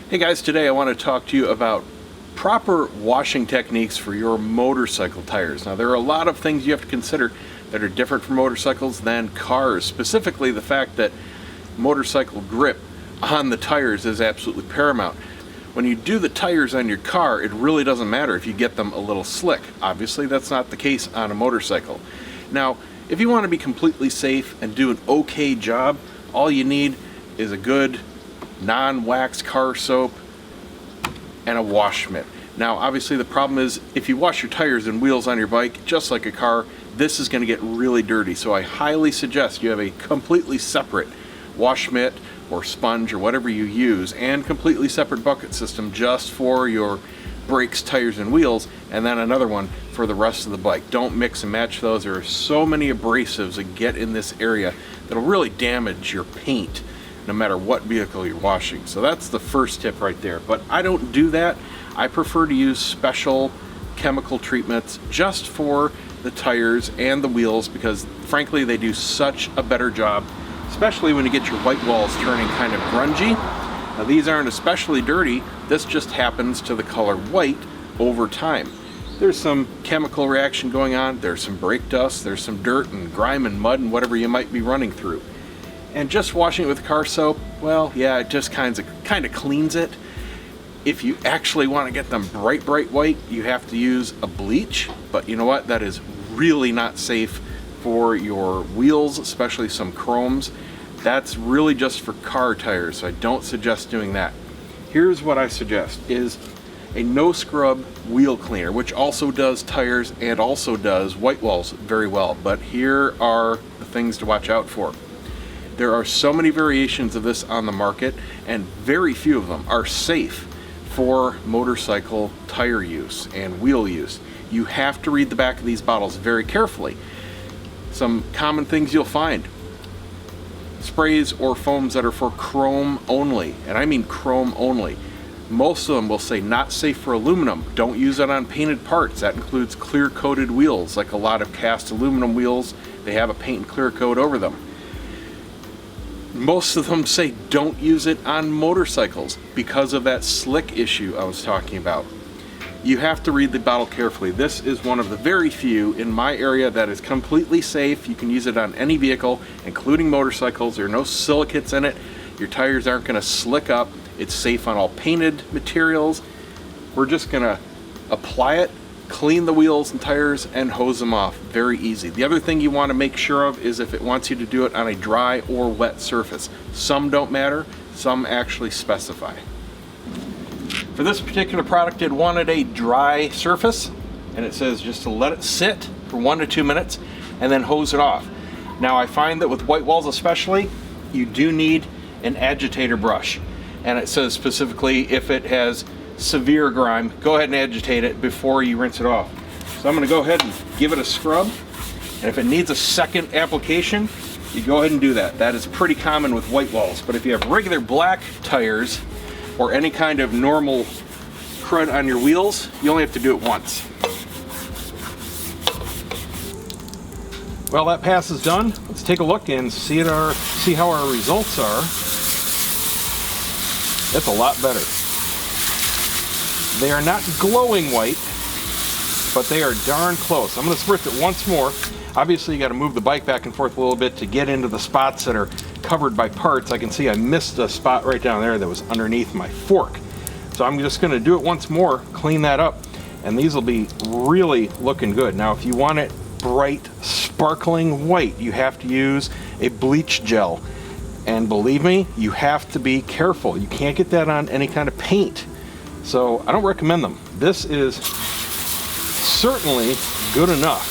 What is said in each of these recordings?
Hey guys, today I want to talk to you about proper washing techniques for your motorcycle tires. Now there are a lot of things you have to consider that are different for motorcycles than cars. Specifically the fact that motorcycle grip on the tires is absolutely paramount. When you do the tires on your car, it really doesn't matter if you get them a little slick. Obviously that's not the case on a motorcycle. Now if you want to be completely safe and do an okay job, all you need is a good non-wax car soap and a wash mitt. Now obviously the problem is if you wash your tires and wheels on your bike just like a car, this is going to get really dirty. So I highly suggest you have a completely separate wash mitt or sponge or whatever you use, and completely separate bucket system just for your brakes, tires, and wheels, and then another one for the rest of the bike. Don't mix and match those. There are so many abrasives that get in this area that'll really damage your paint no matter what vehicle you're washing. So that's the first tip right there. But I don't do that. I prefer to use special chemical treatments just for the tires and the wheels because frankly they do such a better job, especially when you get your white walls turning kind of grungy. Now these aren't especially dirty, this just happens to the color white over time. There's some chemical reaction going on, there's some brake dust, there's some dirt and grime and mud and whatever you might be running through. And just washing it with car soap, well, yeah, it just kind of cleans it. If you actually want to get them bright white, you have to use a bleach. But you know what? That is really not safe for your wheels, especially some chromes. That's really just for car tires, so I don't suggest doing that. Here's what I suggest is a no scrub wheel cleaner, which also does tires and also does white walls very well. But here are the things to watch out for. There are so many variations of this on the market, and very few of them are safe for motorcycle tire use and wheel use. You have to read the back of these bottles very carefully. Some common things you'll find: sprays or foams that are for chrome only, and I mean chrome only. Most of them will say not safe for aluminum. Don't use it on painted parts. That includes clear coated wheels, like a lot of cast aluminum wheels. They have a paint and clear coat over them. Most of them say don't use it on motorcycles because of that slick issue I was talking about. You have to read the bottle carefully. This is one of the very few in my area that is completely safe. You can use it on any vehicle, including motorcycles. There are no silicates in it. Your tires aren't going to slick up. It's safe on all painted materials. We're just going to apply it, clean the wheels and tires, and hose them off. Very easy. The other thing you want to make sure of is if it wants you to do it on a dry or wet surface. Some don't matter, some actually specify. For this particular product, it wanted a dry surface, and it says just to let it sit for 1 to 2 minutes and then hose it off. Now I find that with white walls especially, you do need an agitator brush, and it says specifically if it has severe grime, go ahead and agitate it before you rinse it off. So I'm going to go ahead and give it a scrub, and if it needs a second application, you go ahead and do that. That is pretty common with white walls, but if you have regular black tires or any kind of normal crud on your wheels, you only have to do it once. Well, that pass is done. Let's take a look and see how our results are. That's a lot better. They are not glowing white, but they are darn close. I'm going to spritz it once more. Obviously you got to move the bike back and forth a little bit to get into the spots that are covered by parts. I can see I missed a spot right down there that was underneath my fork. So I'm just going to do it once more, clean that up, and these will be really looking good. Now if you want it bright, sparkling white, you have to use a bleach gel. And believe me, you have to be careful. You can't get that on any kind of paint. So I don't recommend them. This is certainly good enough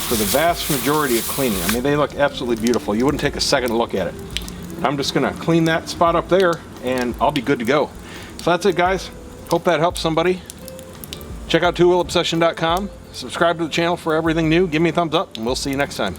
for the vast majority of cleaning. I mean, they look absolutely beautiful. You wouldn't take a second to look at it. I'm just gonna clean that spot up there and I'll be good to go. So that's it, guys. Hope that helps somebody. Check out TwoWheelObsession.com. Subscribe to the channel for everything new. Give me a thumbs up and we'll see you next time.